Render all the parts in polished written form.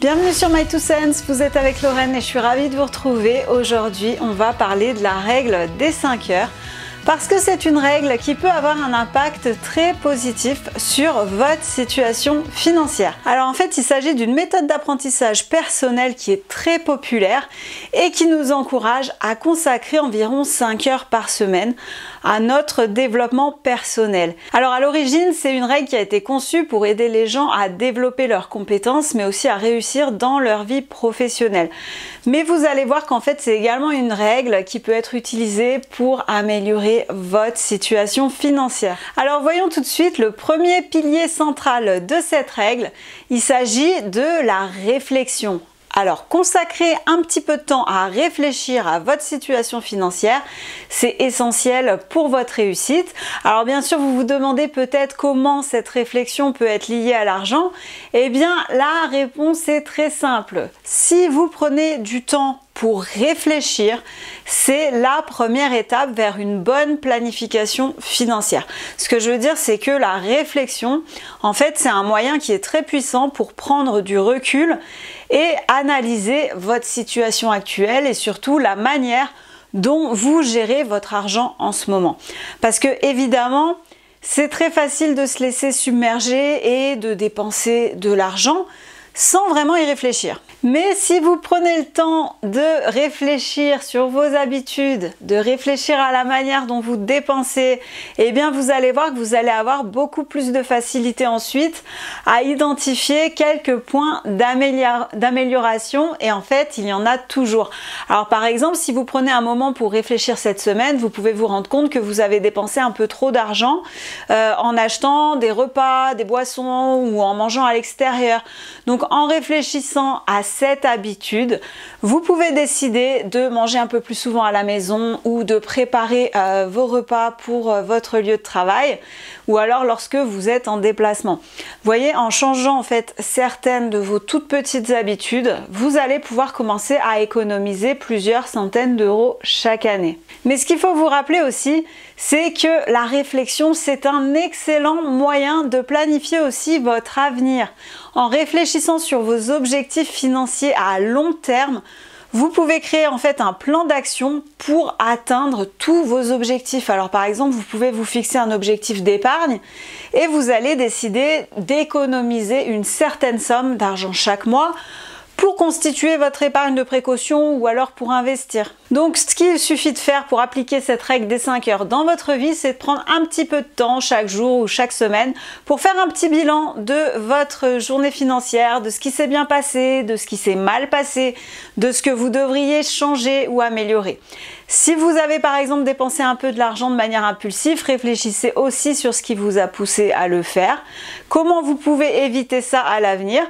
Bienvenue sur My 2 Cents, vous êtes avec Lorraine et je suis ravie de vous retrouver. Aujourd'hui, on va parler de la règle des 5 heures parce que c'est une règle qui peut avoir un impact très positif sur votre situation financière. Alors en fait, il s'agit d'une méthode d'apprentissage personnel qui est très populaire et qui nous encourage à consacrer environ 5 heures par semaine à notre développement personnel. Alors à l'origine, c'est une règle qui a été conçue pour aider les gens à développer leurs compétences, mais aussi à réussir dans leur vie professionnelle. Mais vous allez voir qu'en fait, c'est également une règle qui peut être utilisée pour améliorer votre situation financière. Alors voyons tout de suite le premier pilier central de cette règle. Il s'agit de la réflexion. Alors, consacrer un petit peu de temps à réfléchir à votre situation financière, c'est essentiel pour votre réussite. Alors bien sûr, vous vous demandez peut-être comment cette réflexion peut être liée à l'argent. Eh bien, la réponse est très simple. Si vous prenez du temps pour réfléchir, c'est la première étape vers une bonne planification financière. Ce que je veux dire, c'est que la réflexion, en fait, c'est un moyen qui est très puissant pour prendre du recul et analyser votre situation actuelle et surtout la manière dont vous gérez votre argent en ce moment. Parce que évidemment, c'est très facile de se laisser submerger et de dépenser de l'argent sans vraiment y réfléchir. Mais si vous prenez le temps de réfléchir sur vos habitudes, de réfléchir à la manière dont vous dépensez, eh bien vous allez voir que vous allez avoir beaucoup plus de facilité ensuite à identifier quelques points d'amélioration et en fait il y en a toujours. Alors par exemple, si vous prenez un moment pour réfléchir cette semaine, vous pouvez vous rendre compte que vous avez dépensé un peu trop d'argent en achetant des repas, des boissons ou en mangeant à l'extérieur. Donc en réfléchissant à cette habitude, vous pouvez décider de manger un peu plus souvent à la maison ou de préparer vos repas pour votre lieu de travail ou alors lorsque vous êtes en déplacement. Vous voyez, en changeant en fait certaines de vos toutes petites habitudes, vous allez pouvoir commencer à économiser plusieurs centaines d'euros chaque année. Mais ce qu'il faut vous rappeler aussi, c'est que la réflexion, c'est un excellent moyen de planifier aussi votre avenir. En réfléchissant sur vos objectifs financiers à long terme, vous pouvez créer en fait un plan d'action pour atteindre tous vos objectifs. Alors par exemple, vous pouvez vous fixer un objectif d'épargne et vous allez décider d'économiser une certaine somme d'argent chaque mois pour constituer votre épargne de précaution ou alors pour investir. Donc ce qu'il suffit de faire pour appliquer cette règle des 5 heures dans votre vie, c'est de prendre un petit peu de temps chaque jour ou chaque semaine pour faire un petit bilan de votre journée financière, de ce qui s'est bien passé, de ce qui s'est mal passé, de ce que vous devriez changer ou améliorer. Si vous avez par exemple dépensé un peu de l'argent de manière impulsive, réfléchissez aussi sur ce qui vous a poussé à le faire, comment vous pouvez éviter ça à l'avenir.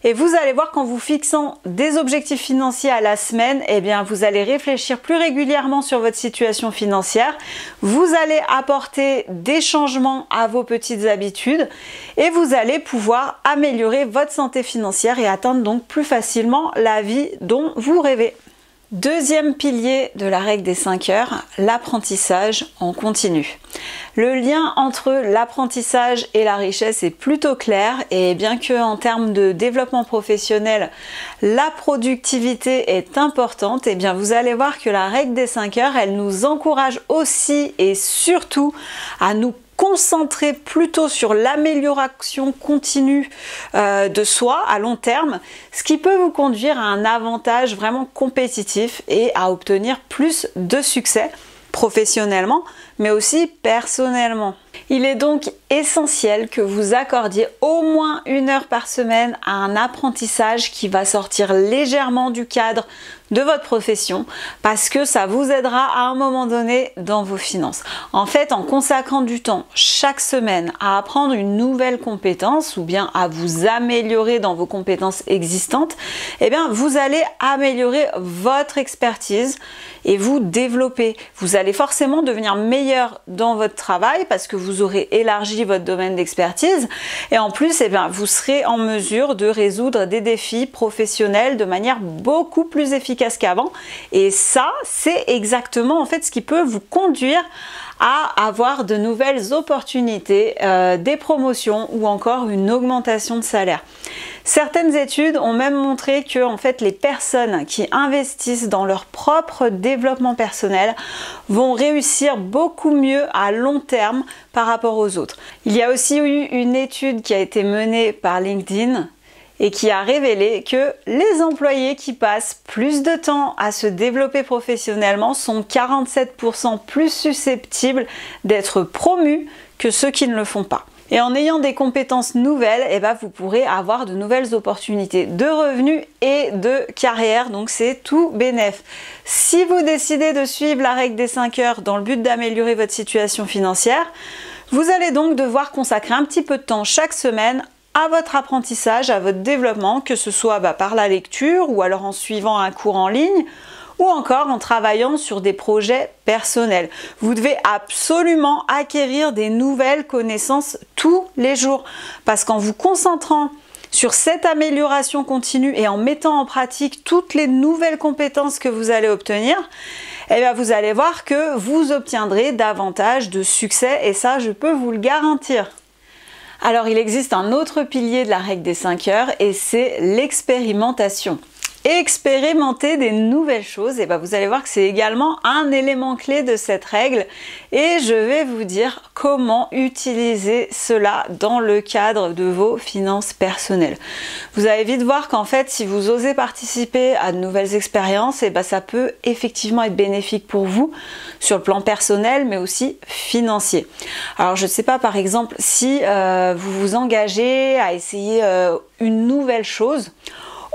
Et vous allez voir qu'en vous fixant des objectifs financiers à la semaine, eh bien vous allez réfléchir plus régulièrement sur votre situation financière, vous allez apporter des changements à vos petites habitudes et vous allez pouvoir améliorer votre santé financière et atteindre donc plus facilement la vie dont vous rêvez. Deuxième pilier de la règle des 5 heures, l'apprentissage en continu. Le lien entre l'apprentissage et la richesse est plutôt clair et bien que en termes de développement professionnel, la productivité est importante, et bien vous allez voir que la règle des 5 heures, elle nous encourage aussi et surtout à nous concentrer plutôt sur l'amélioration continue de soi à long terme, ce qui peut vous conduire à un avantage vraiment compétitif et à obtenir plus de succès professionnellement, mais aussi personnellement. Il est donc essentiel que vous accordiez au moins 1 heure par semaine à un apprentissage qui va sortir légèrement du cadre de votre profession parce que ça vous aidera à un moment donné dans vos finances. En fait, en consacrant du temps chaque semaine à apprendre une nouvelle compétence ou bien à vous améliorer dans vos compétences existantes, eh bien vous allez améliorer votre expertise et vous développer. Vous allez forcément devenir meilleur dans votre travail parce que vous aurez élargi votre domaine d'expertise et en plus, eh bien, vous serez en mesure de résoudre des défis professionnels de manière beaucoup plus efficace qu'avant. Et ça, c'est exactement en fait ce qui peut vous conduire à avoir de nouvelles opportunités, des promotions ou encore une augmentation de salaire. Certaines études ont même montré que en fait, les personnes qui investissent dans leur propre développement personnel vont réussir beaucoup mieux à long terme par rapport aux autres. Il y a aussi eu une étude qui a été menée par LinkedIn et qui a révélé que les employés qui passent plus de temps à se développer professionnellement sont 47% plus susceptibles d'être promus que ceux qui ne le font pas. Et en ayant des compétences nouvelles, vous pourrez avoir de nouvelles opportunités de revenus et de carrière, donc c'est tout bénef. Si vous décidez de suivre la règle des 5 heures dans le but d'améliorer votre situation financière, vous allez donc devoir consacrer un petit peu de temps chaque semaine à votre apprentissage, à votre développement, que ce soit par la lecture ou alors en suivant un cours en ligne ou encore en travaillant sur des projets personnels. Vous devez absolument acquérir des nouvelles connaissances tous les jours parce qu'en vous concentrant sur cette amélioration continue et en mettant en pratique toutes les nouvelles compétences que vous allez obtenir, vous allez voir que vous obtiendrez davantage de succès et ça, je peux vous le garantir. Alors, il existe un autre pilier de la règle des 5 heures et c'est l'expérimentation. Expérimenter des nouvelles choses, vous allez voir que c'est également un élément clé de cette règle et je vais vous dire comment utiliser cela dans le cadre de vos finances personnelles. Vous allez vite voir qu'en fait, si vous osez participer à de nouvelles expériences, ça peut effectivement être bénéfique pour vous sur le plan personnel mais aussi financier. Alors je ne sais pas, par exemple, si vous vous engagez à essayer une nouvelle chose,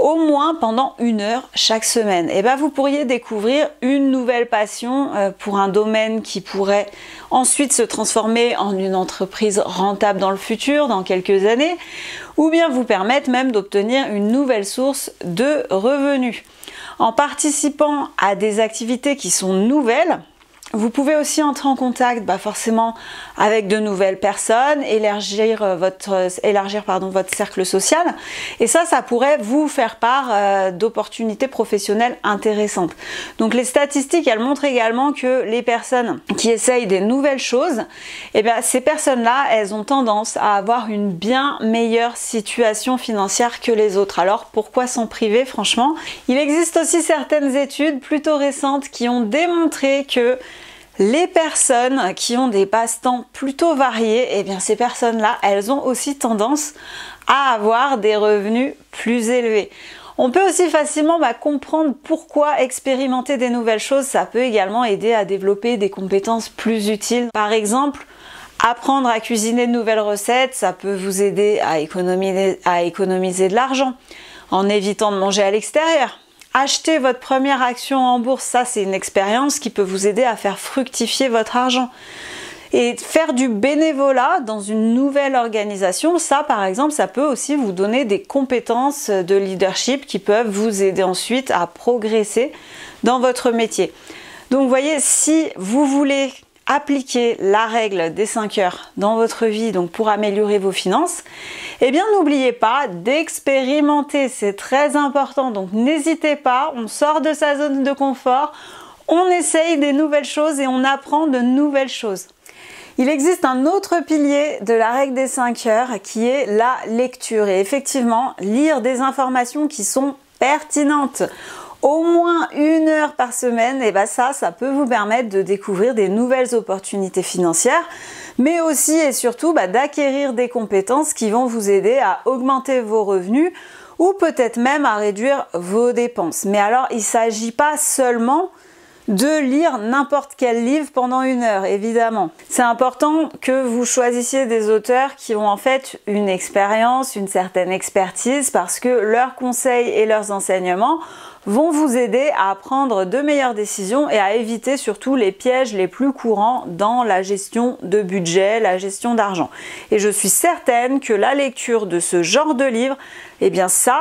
au moins pendant 1 heure chaque semaine. Vous pourriez découvrir une nouvelle passion pour un domaine qui pourrait ensuite se transformer en une entreprise rentable dans le futur, dans quelques années, ou bien vous permettre même d'obtenir une nouvelle source de revenus. En participant à des activités qui sont nouvelles, vous pouvez aussi entrer en contact forcément avec de nouvelles personnes, élargir votre cercle social et ça pourrait vous faire part d'opportunités professionnelles intéressantes. Donc les statistiques, elles montrent également que les personnes qui essayent des nouvelles choses, ces personnes-là, elles ont tendance à avoir une bien meilleure situation financière que les autres. Alors pourquoi s'en priver, franchement? Il existe aussi certaines études plutôt récentes qui ont démontré que les personnes qui ont des passe-temps plutôt variés, ces personnes-là, elles ont aussi tendance à avoir des revenus plus élevés. On peut aussi facilement comprendre pourquoi expérimenter des nouvelles choses, ça peut également aider à développer des compétences plus utiles. Par exemple, apprendre à cuisiner de nouvelles recettes, ça peut vous aider à économiser de l'argent en évitant de manger à l'extérieur. Acheter votre première action en bourse, ça c'est une expérience qui peut vous aider à faire fructifier votre argent. Et faire du bénévolat dans une nouvelle organisation, ça par exemple, ça peut aussi vous donner des compétences de leadership qui peuvent vous aider ensuite à progresser dans votre métier. Donc vous voyez, si vous voulez appliquer la règle des 5 heures dans votre vie, donc pour améliorer vos finances, n'oubliez pas d'expérimenter, c'est très important. Donc n'hésitez pas, on sort de sa zone de confort, on essaye des nouvelles choses et on apprend de nouvelles choses. Il existe un autre pilier de la règle des 5 heures qui est la lecture. Et effectivement, lire des informations qui sont pertinentes. Au moins 1 heure par semaine, ça peut vous permettre de découvrir des nouvelles opportunités financières, mais aussi et surtout d'acquérir des compétences qui vont vous aider à augmenter vos revenus ou peut-être même à réduire vos dépenses. Mais alors, il ne s'agit pas seulement de lire n'importe quel livre pendant 1 heure, évidemment. C'est important que vous choisissiez des auteurs qui ont en fait une expérience, une certaine expertise, parce que leurs conseils et leurs enseignements vont vous aider à prendre de meilleures décisions et à éviter surtout les pièges les plus courants dans la gestion de budget, la gestion d'argent. Et je suis certaine que la lecture de ce genre de livre,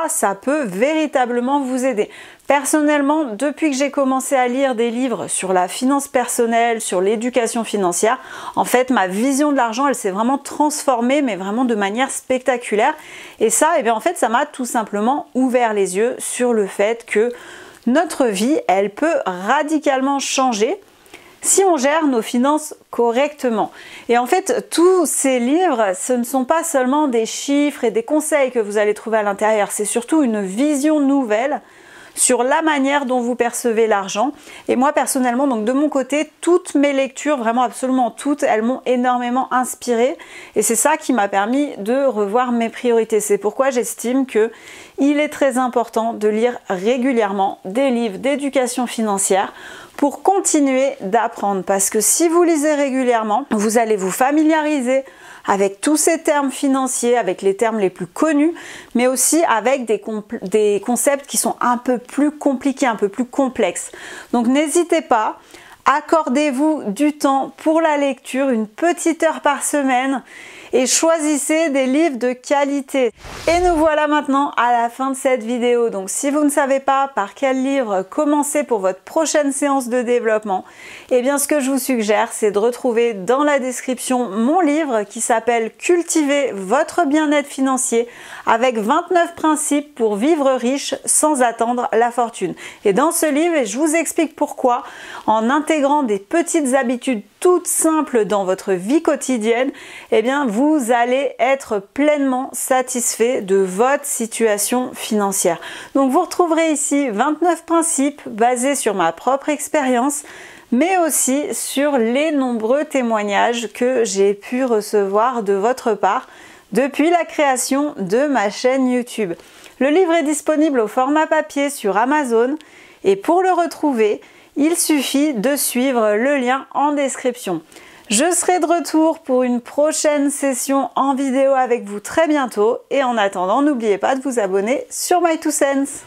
ça peut véritablement vous aider. Personnellement, depuis que j'ai commencé à lire des livres sur la finance personnelle, sur l'éducation financière, en fait, ma vision de l'argent, elle s'est vraiment transformée, mais vraiment de manière spectaculaire. Et ça, en fait, ça m'a tout simplement ouvert les yeux sur le fait que notre vie, elle peut radicalement changer si on gère nos finances correctement. Et en fait, tous ces livres, ce ne sont pas seulement des chiffres et des conseils que vous allez trouver à l'intérieur, c'est surtout une vision nouvelle sur la manière dont vous percevez l'argent. Et moi personnellement, donc de mon côté, toutes mes lectures, vraiment absolument toutes, elles m'ont énormément inspirée et c'est ça qui m'a permis de revoir mes priorités. C'est pourquoi j'estime que il est très important de lire régulièrement des livres d'éducation financière pour continuer d'apprendre, parce que si vous lisez régulièrement, vous allez vous familiariser avec tous ces termes financiers, avec les termes les plus connus, mais aussi avec des concepts qui sont un peu plus compliqués, un peu plus complexes. Donc n'hésitez pas, accordez-vous du temps pour la lecture, une petite heure par semaine, et choisissez des livres de qualité. Et nous voilà maintenant à la fin de cette vidéo. Donc si vous ne savez pas par quel livre commencer pour votre prochaine séance de développement, eh bien ce que je vous suggère, c'est de retrouver dans la description mon livre qui s'appelle Cultiver votre bien-être financier avec 29 principes pour vivre riche sans attendre la fortune. Et dans ce livre, je vous explique pourquoi, en intégrant des petites habitudes toutes simples dans votre vie quotidienne, eh bien vous allez être pleinement satisfait de votre situation financière. Donc vous retrouverez ici 29 principes basés sur ma propre expérience, mais aussi sur les nombreux témoignages que j'ai pu recevoir de votre part depuis la création de ma chaîne YouTube. Le livre est disponible au format papier sur Amazon et pour le retrouver, il suffit de suivre le lien en description. Je serai de retour pour une prochaine session en vidéo avec vous très bientôt et en attendant, n'oubliez pas de vous abonner sur My2Cents.